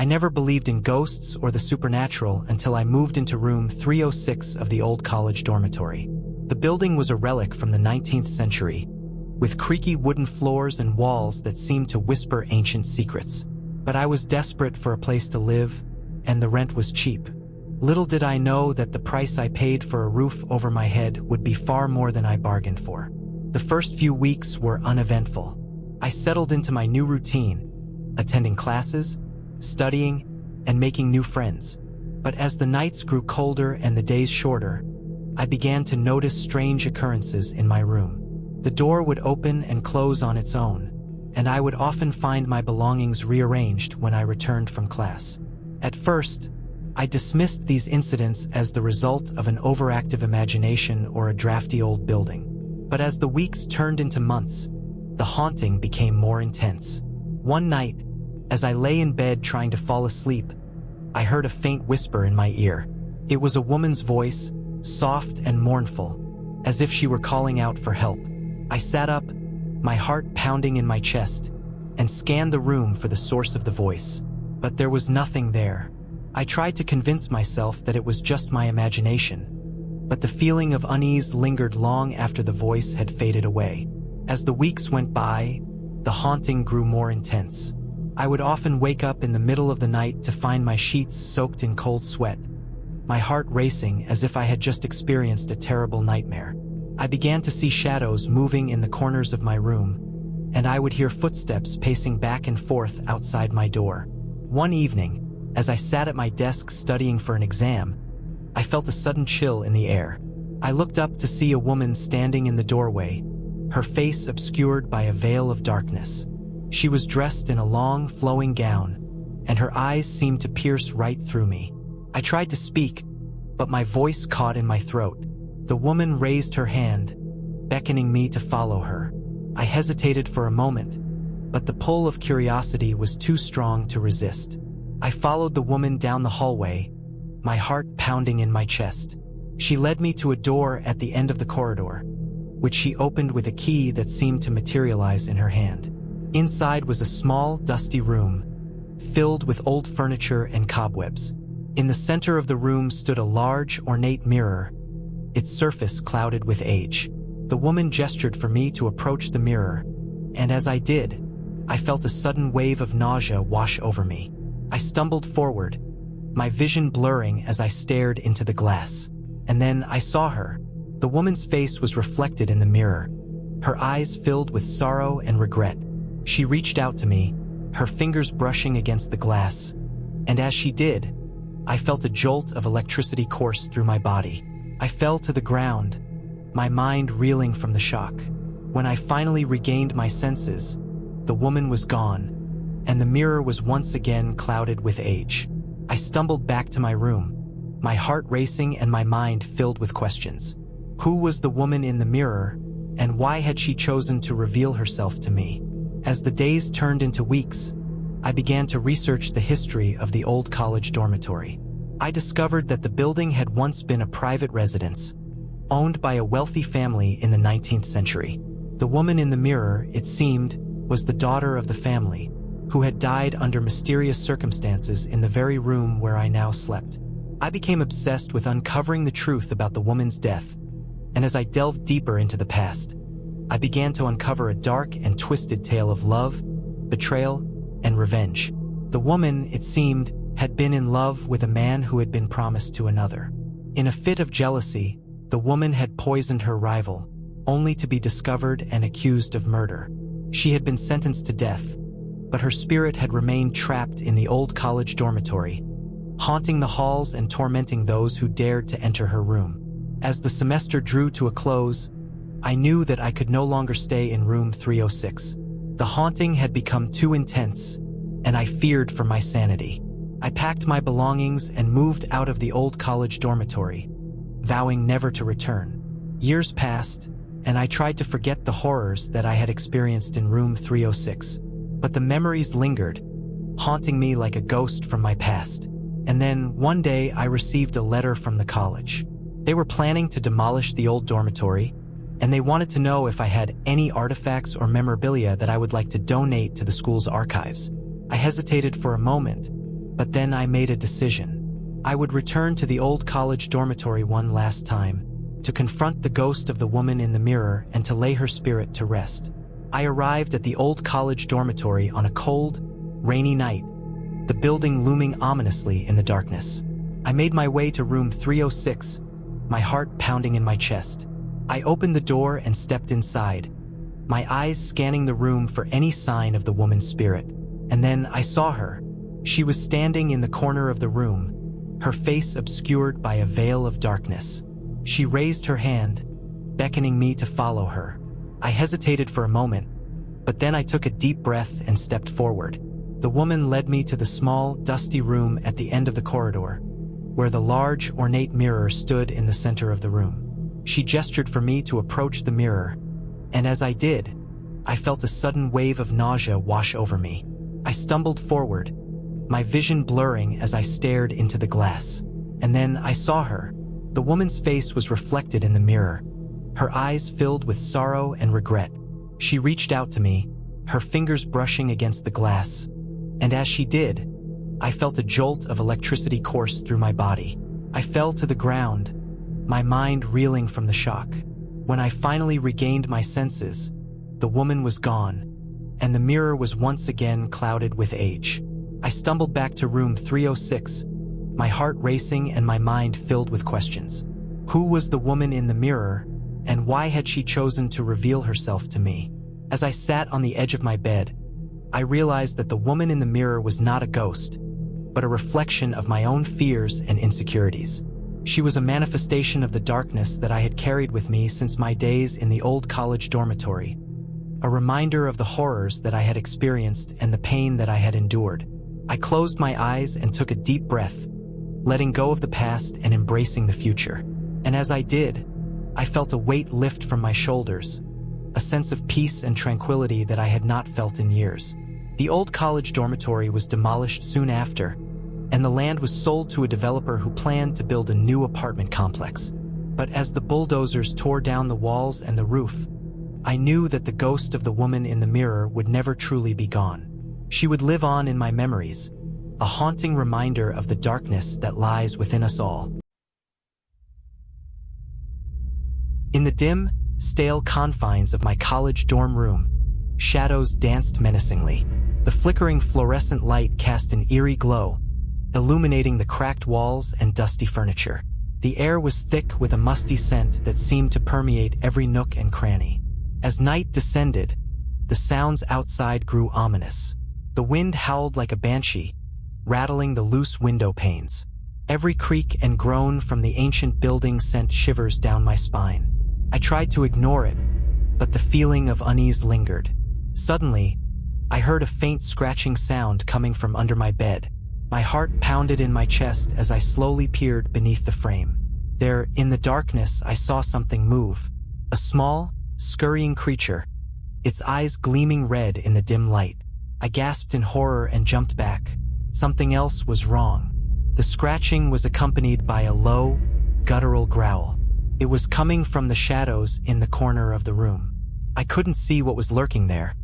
I never believed in ghosts or the supernatural until I moved into room 306 of the old college dormitory. The building was a relic from the 19th century, with creaky wooden floors and walls that seemed to whisper ancient secrets. But I was desperate for a place to live, and the rent was cheap. Little did I know that the price I paid for a roof over my head would be far more than I bargained for. The first few weeks were uneventful. I settled into my new routine, attending classes, studying, and making new friends. But as the nights grew colder and the days shorter, I began to notice strange occurrences in my room. The door would open and close on its own, and I would often find my belongings rearranged when I returned from class. At first, I dismissed these incidents as the result of an overactive imagination or a drafty old building. But as the weeks turned into months, the haunting became more intense. One night, as I lay in bed trying to fall asleep, I heard a faint whisper in my ear. It was a woman's voice, soft and mournful, as if she were calling out for help. I sat up, my heart pounding in my chest, and scanned the room for the source of the voice. But there was nothing there. I tried to convince myself that it was just my imagination, but the feeling of unease lingered long after the voice had faded away. As the weeks went by, the haunting grew more intense. I would often wake up in the middle of the night to find my sheets soaked in cold sweat, my heart racing as if I had just experienced a terrible nightmare. I began to see shadows moving in the corners of my room, and I would hear footsteps pacing back and forth outside my door. One evening, as I sat at my desk studying for an exam, I felt a sudden chill in the air. I looked up to see a woman standing in the doorway, her face obscured by a veil of darkness. She was dressed in a long, flowing gown, and her eyes seemed to pierce right through me. I tried to speak, but my voice caught in my throat. The woman raised her hand, beckoning me to follow her. I hesitated for a moment, but the pull of curiosity was too strong to resist. I followed the woman down the hallway, my heart pounding in my chest. She led me to a door at the end of the corridor, which she opened with a key that seemed to materialize in her hand. Inside was a small, dusty room, filled with old furniture and cobwebs. In the center of the room stood a large, ornate mirror, its surface clouded with age. The woman gestured for me to approach the mirror, and as I did, I felt a sudden wave of nausea wash over me. I stumbled forward, my vision blurring as I stared into the glass. And then I saw her. The woman's face was reflected in the mirror, her eyes filled with sorrow and regret. She reached out to me, her fingers brushing against the glass, and as she did, I felt a jolt of electricity course through my body. I fell to the ground, my mind reeling from the shock. When I finally regained my senses, the woman was gone, and the mirror was once again clouded with age. I stumbled back to my room, my heart racing and my mind filled with questions. Who was the woman in the mirror, and why had she chosen to reveal herself to me? As the days turned into weeks, I began to research the history of the old college dormitory. I discovered that the building had once been a private residence, owned by a wealthy family in the 19th century. The woman in the mirror, it seemed, was the daughter of the family, who had died under mysterious circumstances in the very room where I now slept. I became obsessed with uncovering the truth about the woman's death, and as I delved deeper into the past, I began to uncover a dark and twisted tale of love, betrayal, and revenge. The woman, it seemed, had been in love with a man who had been promised to another. In a fit of jealousy, the woman had poisoned her rival, only to be discovered and accused of murder. She had been sentenced to death, but her spirit had remained trapped in the old college dormitory, haunting the halls and tormenting those who dared to enter her room. As the semester drew to a close, I knew that I could no longer stay in room 306. The haunting had become too intense, and I feared for my sanity. I packed my belongings and moved out of the old college dormitory, vowing never to return. Years passed, and I tried to forget the horrors that I had experienced in room 306. But the memories lingered, haunting me like a ghost from my past. And then, one day, I received a letter from the college. They were planning to demolish the old dormitory, and they wanted to know if I had any artifacts or memorabilia that I would like to donate to the school's archives. I hesitated for a moment, But then I made a decision. I would return to the old college dormitory one last time, to confront the ghost of the woman in the mirror and to lay her spirit to rest. I arrived at the old college dormitory on a cold, rainy night, the building looming ominously in the darkness. I made my way to room 306, my heart pounding in my chest. I opened the door and stepped inside, my eyes scanning the room for any sign of the woman's spirit. And then I saw her. She was standing in the corner of the room, her face obscured by a veil of darkness. She raised her hand, beckoning me to follow her. I hesitated for a moment, but then I took a deep breath and stepped forward. The woman led me to the small, dusty room at the end of the corridor, where the large, ornate mirror stood in the center of the room. She gestured for me to approach the mirror, and as I did, I felt a sudden wave of nausea wash over me. I stumbled forward, my vision blurring as I stared into the glass. And then I saw her. The woman's face was reflected in the mirror, her eyes filled with sorrow and regret. She reached out to me, her fingers brushing against the glass, and as she did, I felt a jolt of electricity course through my body. I fell to the ground, my mind reeling from the shock. When I finally regained my senses, the woman was gone, and the mirror was once again clouded with age. I stumbled back to room 306, my heart racing and my mind filled with questions. Who was the woman in the mirror, and why had she chosen to reveal herself to me? As I sat on the edge of my bed, I realized that the woman in the mirror was not a ghost, but a reflection of my own fears and insecurities. She was a manifestation of the darkness that I had carried with me since my days in the old college dormitory, a reminder of the horrors that I had experienced and the pain that I had endured. I closed my eyes and took a deep breath, letting go of the past and embracing the future. And as I did, I felt a weight lift from my shoulders, a sense of peace and tranquility that I had not felt in years. The old college dormitory was demolished soon after, and the land was sold to a developer who planned to build a new apartment complex. But as the bulldozers tore down the walls and the roof, I knew that the ghost of the woman in the mirror would never truly be gone. She would live on in my memories, a haunting reminder of the darkness that lies within us all. In the dim, stale confines of my college dorm room, shadows danced menacingly. The flickering fluorescent light cast an eerie glow, illuminating the cracked walls and dusty furniture. The air was thick with a musty scent that seemed to permeate every nook and cranny. As night descended, the sounds outside grew ominous. The wind howled like a banshee, rattling the loose window panes. Every creak and groan from the ancient building sent shivers down my spine. I tried to ignore it, but the feeling of unease lingered. Suddenly, I heard a faint scratching sound coming from under my bed. My heart pounded in my chest as I slowly peered beneath the frame. There, in the darkness, I saw something move. A small, scurrying creature, its eyes gleaming red in the dim light. I gasped in horror and jumped back. Something else was wrong. The scratching was accompanied by a low, guttural growl. It was coming from the shadows in the corner of the room. I couldn't see what was lurking there,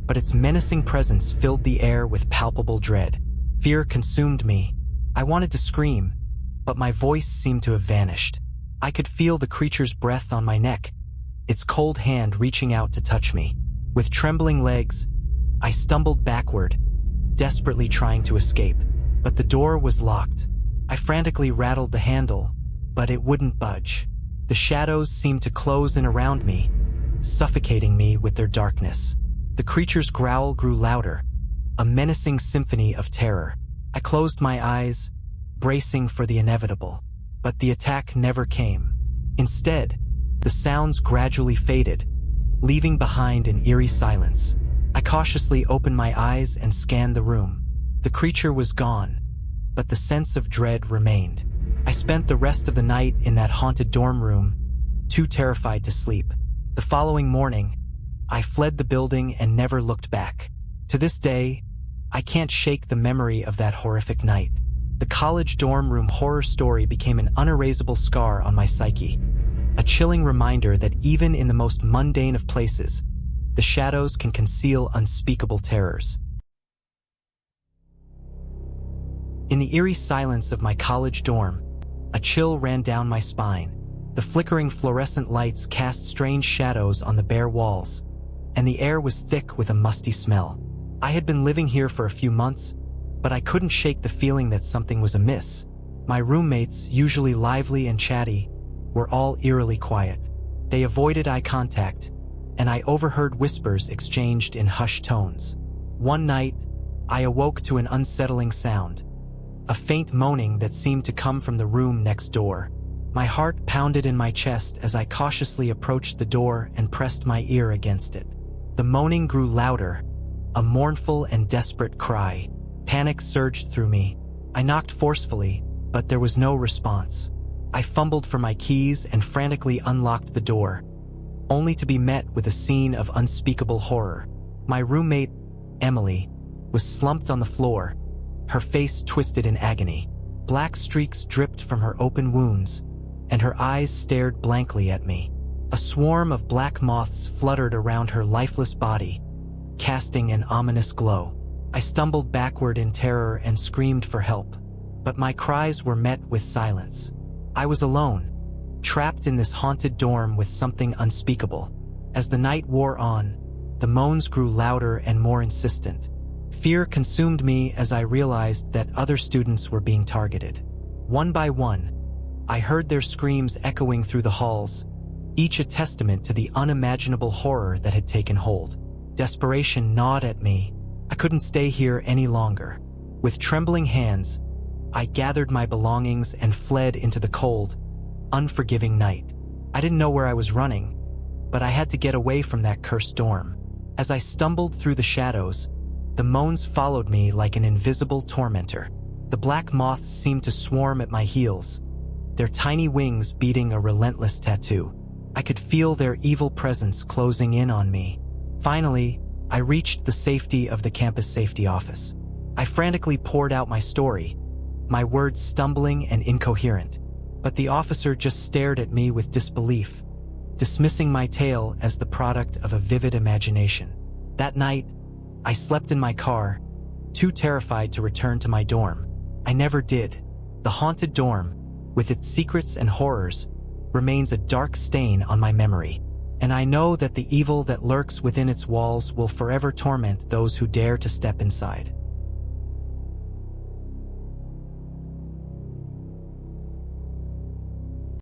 but its menacing presence filled the air with palpable dread. Fear consumed me. I wanted to scream, but my voice seemed to have vanished. I could feel the creature's breath on my neck, its cold hand reaching out to touch me. With trembling legs, I stumbled backward, desperately trying to escape, but the door was locked. I frantically rattled the handle, but it wouldn't budge. The shadows seemed to close in around me, suffocating me with their darkness. The creature's growl grew louder, a menacing symphony of terror. I closed my eyes, bracing for the inevitable, but the attack never came. Instead, the sounds gradually faded, leaving behind an eerie silence. I cautiously opened my eyes and scanned the room. The creature was gone, but the sense of dread remained. I spent the rest of the night in that haunted dorm room, too terrified to sleep. The following morning, I fled the building and never looked back. To this day, I can't shake the memory of that horrific night. The college dorm room horror story became an unerasable scar on my psyche, a chilling reminder that even in the most mundane of places, the shadows can conceal unspeakable terrors. In the eerie silence of my college dorm, a chill ran down my spine. The flickering fluorescent lights cast strange shadows on the bare walls, and the air was thick with a musty smell. I had been living here for a few months, but I couldn't shake the feeling that something was amiss. My roommates, usually lively and chatty, were all eerily quiet. They avoided eye contact, and I overheard whispers exchanged in hushed tones. One night, I awoke to an unsettling sound, a faint moaning that seemed to come from the room next door. My heart pounded in my chest as I cautiously approached the door and pressed my ear against it. The moaning grew louder, a mournful and desperate cry. Panic surged through me. I knocked forcefully, but there was no response. I fumbled for my keys and frantically unlocked the door, only to be met with a scene of unspeakable horror. My roommate, Emily, was slumped on the floor, her face twisted in agony. Black streaks dripped from her open wounds, and her eyes stared blankly at me. A swarm of black moths fluttered around her lifeless body, casting an ominous glow. I stumbled backward in terror and screamed for help, but my cries were met with silence. I was alone, trapped in this haunted dorm with something unspeakable. As the night wore on, the moans grew louder and more insistent. Fear consumed me as I realized that other students were being targeted. One by one, I heard their screams echoing through the halls, each a testament to the unimaginable horror that had taken hold. Desperation gnawed at me. I couldn't stay here any longer. With trembling hands, I gathered my belongings and fled into the cold, unforgiving night. I didn't know where I was running, but I had to get away from that cursed dorm. As I stumbled through the shadows, the moans followed me like an invisible tormentor. The black moths seemed to swarm at my heels, their tiny wings beating a relentless tattoo. I could feel their evil presence closing in on me. Finally, I reached the safety of the campus safety office. I frantically poured out my story, my words stumbling and incoherent, but the officer just stared at me with disbelief, dismissing my tale as the product of a vivid imagination. That night, I slept in my car, too terrified to return to my dorm. I never did. The haunted dorm, with its secrets and horrors, remains a dark stain on my memory, and I know that the evil that lurks within its walls will forever torment those who dare to step inside.